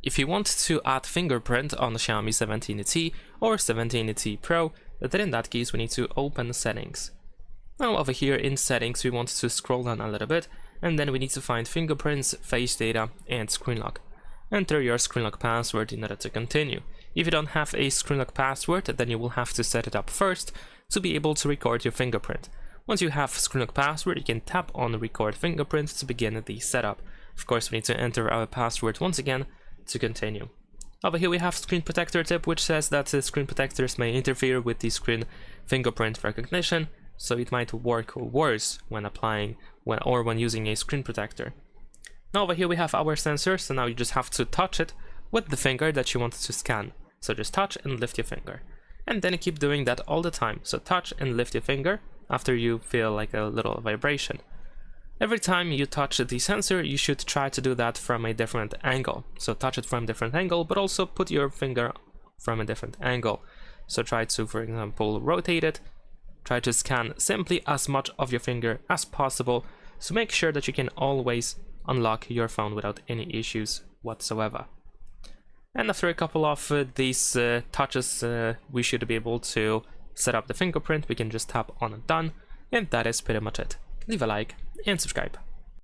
If you want to add fingerprint on the Xiaomi 17T or 17T Pro, then in that case we need to open settings. Now over here in settings we want to scroll down a little bit, and then we need to find fingerprints, face data and screen lock. Enter your screen lock password in order to continue. If you don't have a screen lock password, then you will have to set it up first to be able to record your fingerprint. Once you have screen lock password, you can tap on record fingerprint to begin the setup. Of course, we need to enter our password once again to continue. Over here we have screen protector tip, which says that screen protectors may interfere with the screen fingerprint recognition, so it might work worse when applying or when using a screen protector. Now over here we have our sensor, so now you just have to touch it with the finger that you want to scan. So just touch and lift your finger. And then keep doing that all the time. So touch and lift your finger after you feel like a little vibration. Every time you touch the sensor, you should try to do that from a different angle. So touch it from a different angle, but also put your finger from a different angle. So try to, for example, rotate it. Try to scan simply as much of your finger as possible. So make sure that you can always unlock your phone without any issues whatsoever. And after a couple of these touches, we should be able to set up the fingerprint. We can just tap on done, and that is pretty much it. Leave a like and subscribe.